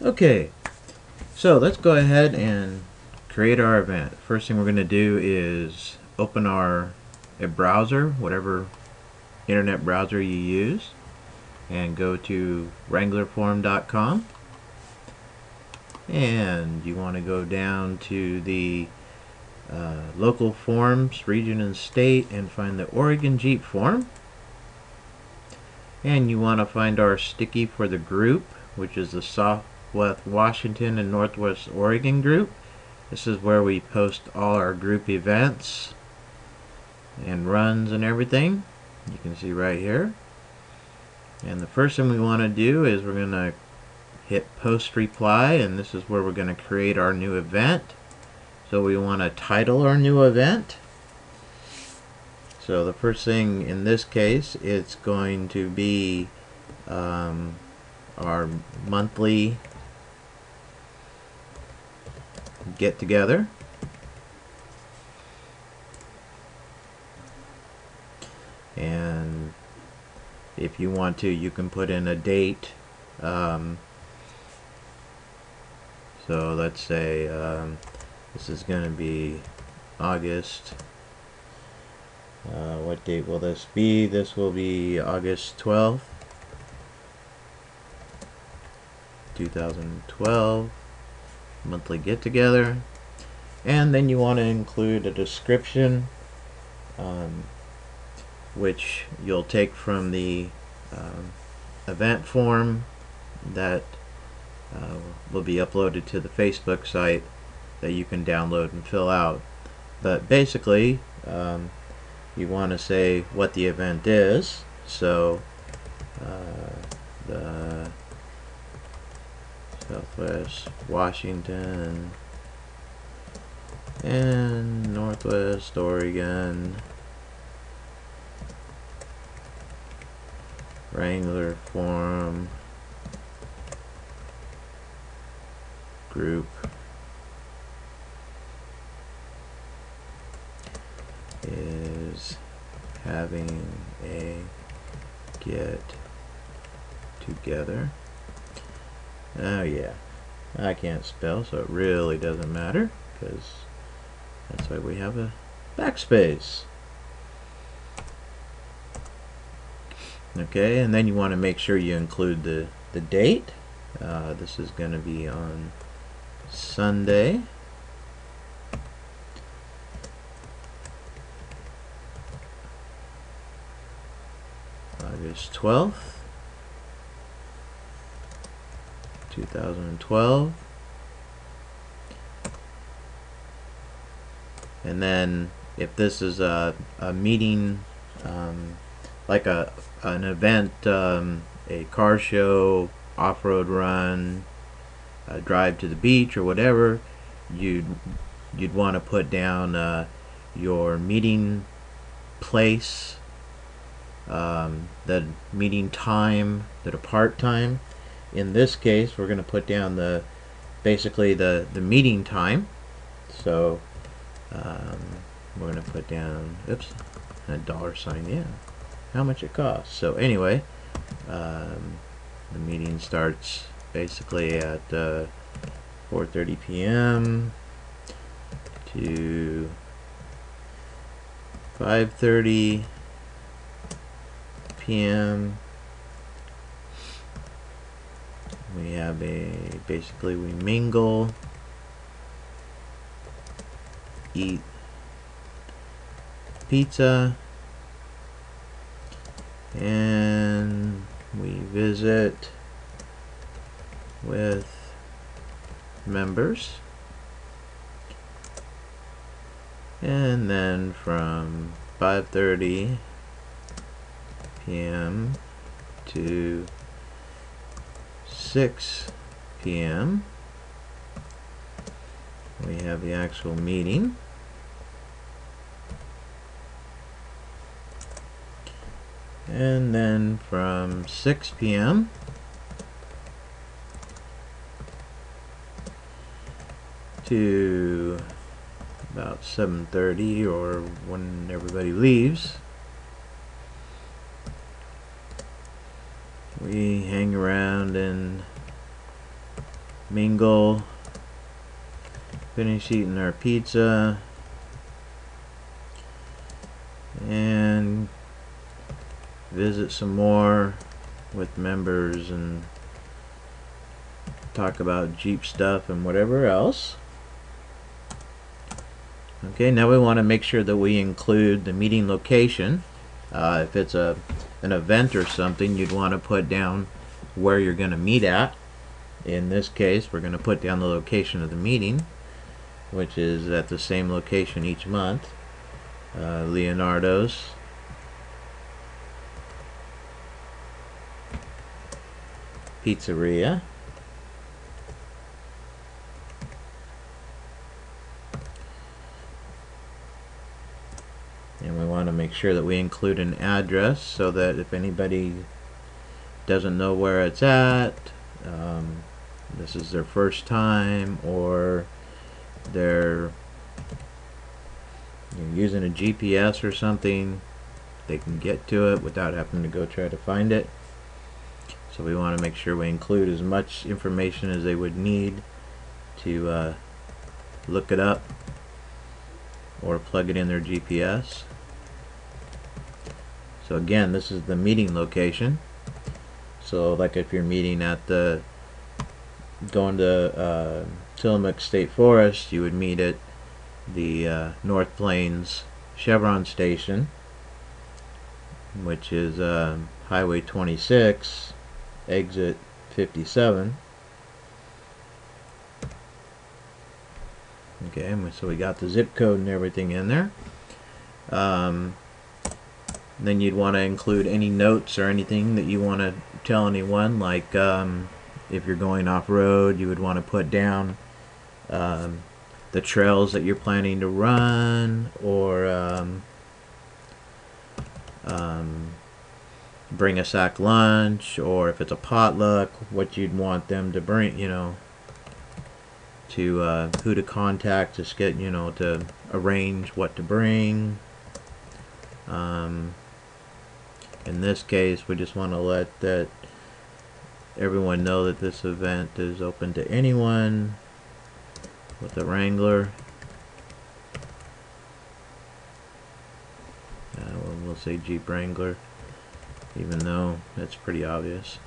Okay, so let's go ahead and create our event. First thing we're going to do is open a browser, whatever internet browser you use, and go to wranglerforum.com, and you want to go down to the local forums, region and state, and find the Oregon Jeep forum. And you want to find our sticky for the group, which is the Southwest Washington and Northwest Oregon group. This is where we post all our group events and runs and everything. You can see right here. And the first thing we want to do is we're going to hit post reply, and this is where we're going to create our new event. So we want to title our new event. So the first thing in this case, it's going to be our monthly get together. And if you want to, you can put in a date. So let's say this is going to be August. What date will this be? This will be August 12th, 2012, monthly get together. And then you want to include a description, which you'll take from the event form that will be uploaded to the Facebook site that you can download and fill out. But basically, you want to say what the event is. So the Southwest Washington and Northwest Oregon Wrangler Forum group is having a get together. Oh yeah, I can't spell, so it really doesn't matter, because that's why we have a backspace. Okay, and then you want to make sure you include the date. This is going to be on Sunday, August 12th, 2012. And then if this is a meeting, like an event, a car show, off-road run, a drive to the beach, or whatever, you'd want to put down your meeting place, the meeting time, the depart time. In this case, we're going to put down basically the meeting time. So we're going to put down, oops, a $sign, yeah, how much it costs. So anyway, the meeting starts basically at 4:30 p.m. to 5:30 p.m. We have basically we mingle, eat pizza, and we visit with members. And then from 5:30 p.m. to 6 p.m. we have the actual meeting. And then from 6 p.m. to about 7:30, or when everybody leaves, we hang around and mingle, finish eating our pizza, and visit some more with members and talk about Jeep stuff and whatever else. Okay, now we want to make sure that we include the meeting location. If it's an event or something, you'd want to put down where you're going to meet at. In this case, we're going to put down the location of the meeting, which is at the same location each month, Leonardo's. Pizzeria. And we want to make sure that we include an address so that if anybody doesn't know where it's at, this is their first time, or they're using a GPS or something, they can get to it without having to go try to find it. So we want to make sure we include as much information as they would need to look it up or plug it in their GPS. So again, this is the meeting location. So like if you're meeting at going to Tillamook State Forest, you would meet at the North Plains Chevron Station, which is Highway 26, exit 57. Okay, so we got the zip code and everything in there. Then you'd want to include any notes or anything that you want to tell anyone, like if you're going off-road, you would want to put down the trails that you're planning to run, or bring a sack lunch, or if it's a potluck, what you'd want them to bring, to who to contact to get, to arrange what to bring. In this case, we just want to let everyone know that this event is open to anyone with a Wrangler. We'll say Jeep Wrangler, even though that's pretty obvious.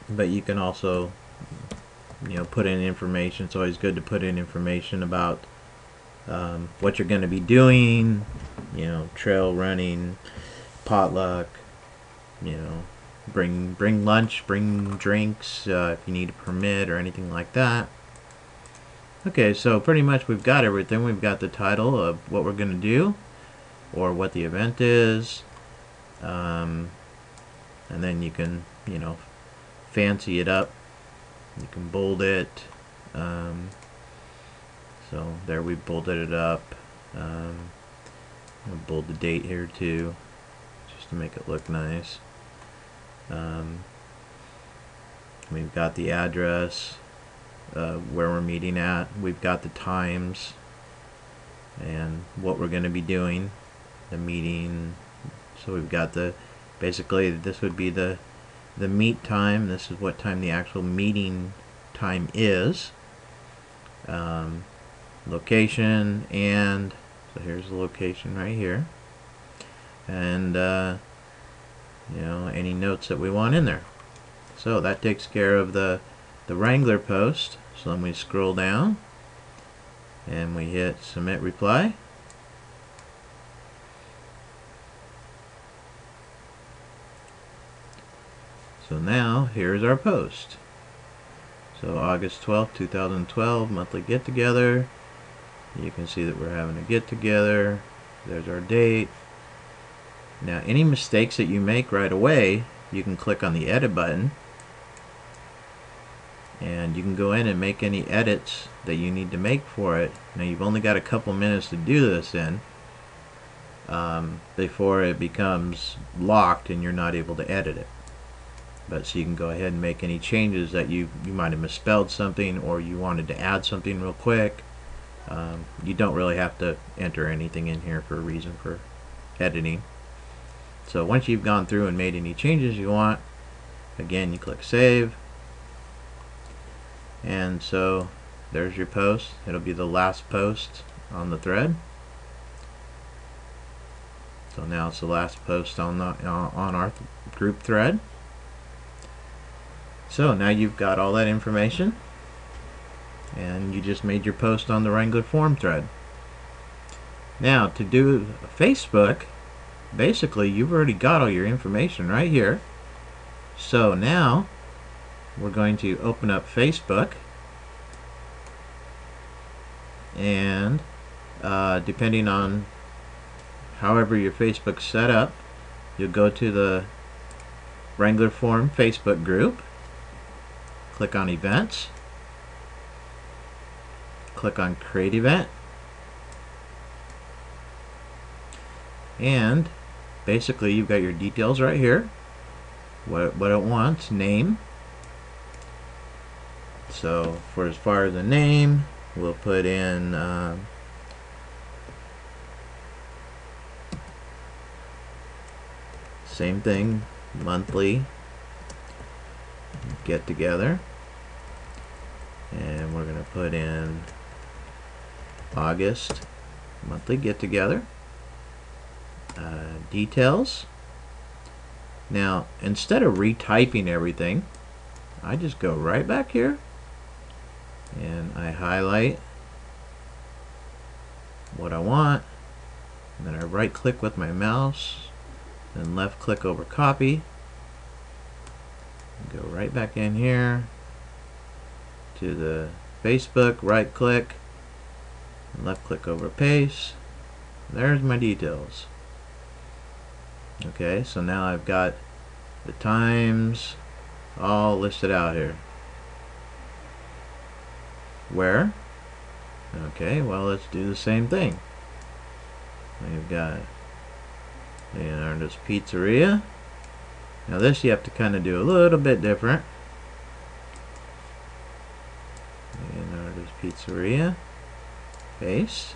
But you can also, put in information. It's always good to put in information about what you're going to be doing, trail running, potluck, bring lunch, bring drinks if you need a permit or anything like that. Okay, so pretty much we've got everything. We've got the title of what we're going to do, or what the event is, and then you can, fancy it up. You can bold it. So there, we bolded it up. I'll bold the date here too, just to make it look nice. We've got the address, where we're meeting at. We've got the times and what we're going to be doing, the meeting. So we've got basically this would be the meet time. This is what time the actual meeting time is. Location, and so here's the location right here, and any notes that we want in there. So that takes care of the Wrangler post. So then we scroll down and we hit submit reply. So now here's our post. So August 12th, 2012, monthly get together. You can see that we're having a get together. There's our date. Now any mistakes that you make right away, you can click on the edit button and you can go in and make any edits that you need to make for it. Now you've only got a couple minutes to do this in before it becomes locked and you're not able to edit it. But so you can go ahead and make any changes that you might have misspelled something, or you wanted to add something real quick. You don't really have to enter anything in here for a reason for editing. So once you've gone through and made any changes you want, Again, you click save, and so there's your post. It'll be the last post on the thread. So now it's the last post on our group thread. So now you've got all that information, and you just made your post on the Wrangler forum thread. Now to do Facebook, basically you've already got all your information right here. So now we're going to open up Facebook, and depending on however your Facebook's set up, you'll go to the Wrangler Forum Facebook group, click on events, click on create event, and basically you've got your details right here, what it wants, name. So for as far as the name, we'll put in same thing, monthly get together, and we're going to put in August monthly get together. Details. Now instead of retyping everything, I just go right back here and I highlight what I want, and then I right click with my mouse and left click over copy, go right back in here to the Facebook, right click and left click over paste. There's my details. Okay, so now I've got the times all listed out here. Where? Okay, well, let's do the same thing. We've got Leonardo's Pizzeria. Now this you have to kind of do a little bit different. Leonardo's Pizzeria. Paste.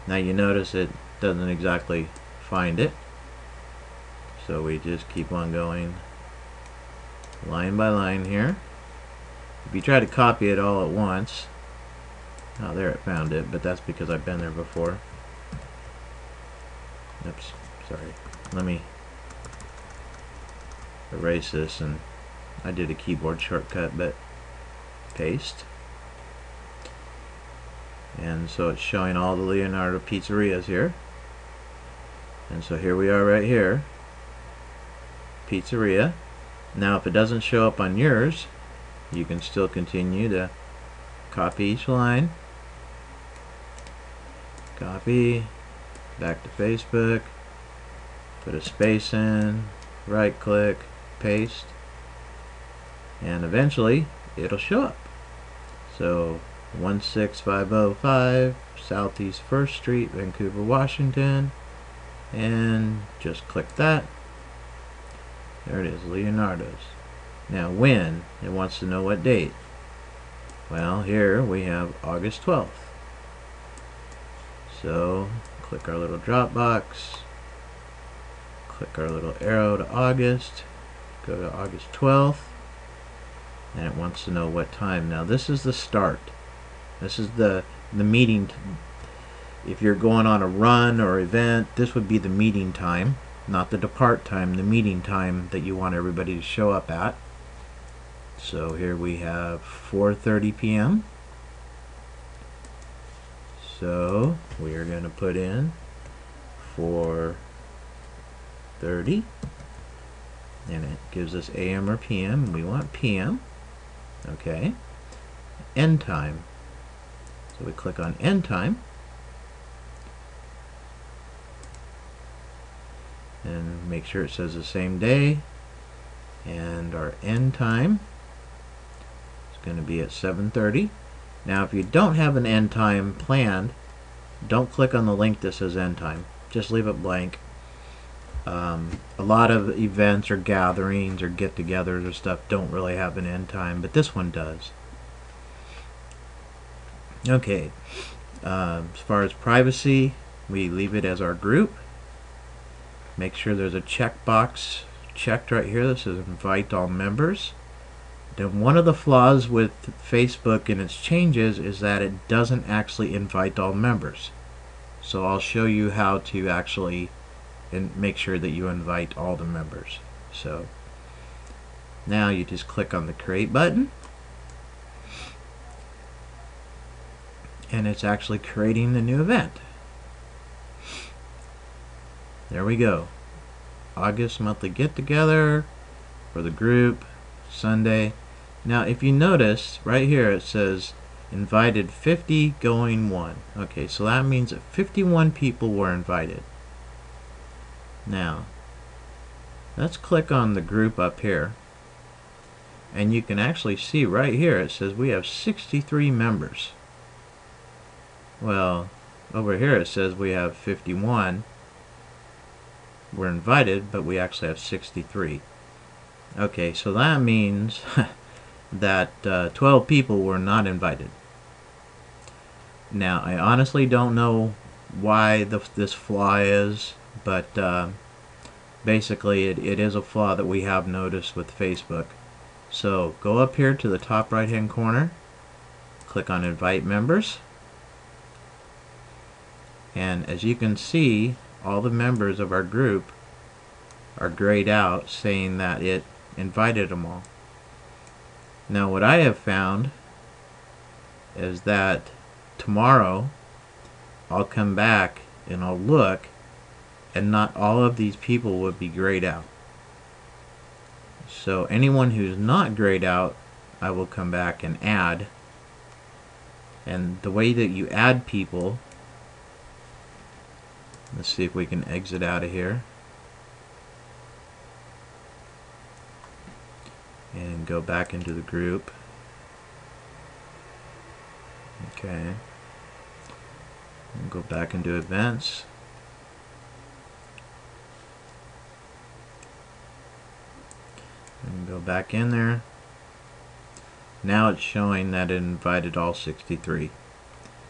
Now you notice it doesn't exactly find it, so we just keep on going line by line here. If you try to copy it all at once, oh, there, it found it, but that's because I've been there before. Oops, sorry. Let me erase this, and I did a keyboard shortcut, but paste. And so it's showing all the Leonardo pizzerias here. And so here we are right here, pizzeria. Now if it doesn't show up on yours, you can still continue to copy each line, copy, back to Facebook, put a space in, right click, paste, and eventually it'll show up. So 16505 Southeast 1st Street, Vancouver, Washington, and just click that. There it is, Leonardo's. Now when? It wants to know what date. Well, here we have August 12th. So click our little drop box, click our little arrow to August, go to August 12th, and it wants to know what time. Now this is the start. This is the meeting. If you're going on a run or event, this would be the meeting time, not the depart time, the meeting time that you want everybody to show up at. So here we have 4:30 p.m. So we are going to put in 4:30, and it gives us AM or PM, and we want PM. Okay. End time. So we click on end time, and make sure it says the same day, and our end time is going to be at 7:30. Now if you don't have an end time planned, don't click on the link that says end time, just leave it blank. A lot of events or gatherings or get-togethers or stuff don't really have an end time, but this one does. Okay, as far as privacy, we leave it as our group. Make sure there's a checkbox checked right here. This is invite all members. Then one of the flaws with Facebook and its changes is that it doesn't actually invite all members. So I'll show you how to actually make sure that you invite all the members. So now you just click on the create button, and it's actually creating the new event. There we go. August monthly get together for the group, Sunday. Now if you notice right here it says invited 50 going 1. Okay, so that means that 51 people were invited. Now let's click on the group up here, and you can actually see right here it says we have 63 members. Well, over here it says we have 51 were invited, but we actually have 63. Okay, so that means that 12 people were not invited. Now I honestly don't know why this flaw is, but basically it is a flaw that we have noticed with Facebook. So go up here to the top right hand corner, click on invite members, and as you can see, all the members of our group are grayed out, saying that it invited them all. Now what I have found is that tomorrow I'll come back and I'll look, and not all of these people would be grayed out. So anyone who's not grayed out, I will come back and add. And the way that you add people, let's see if we can exit out of here and go back into the group. Okay, and go back into events. And go back in there. Now it's showing that it invited all 63.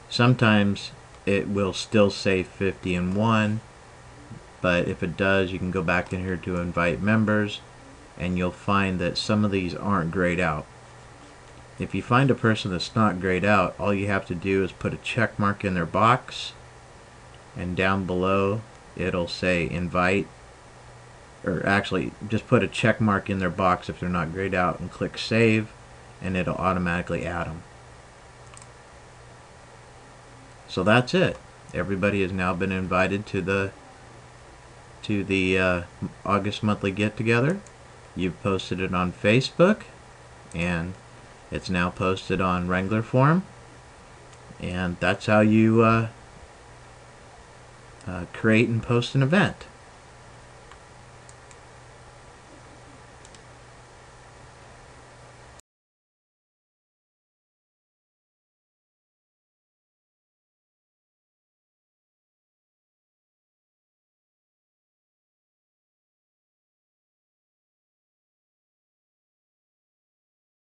Sometimes it will still say 50 and 1, but if it does, you can go back in here to invite members, and you'll find that some of these aren't grayed out. If you find a person that's not grayed out, all you have to do is put a check mark in their box, and down below it'll say invite, or actually just put a check mark in their box if they're not grayed out and click save, and it'll automatically add them. So that's it. Everybody has now been invited to the August monthly get together. You've posted it on Facebook, and it's now posted on Wrangler Forum, and that's how you create and post an event.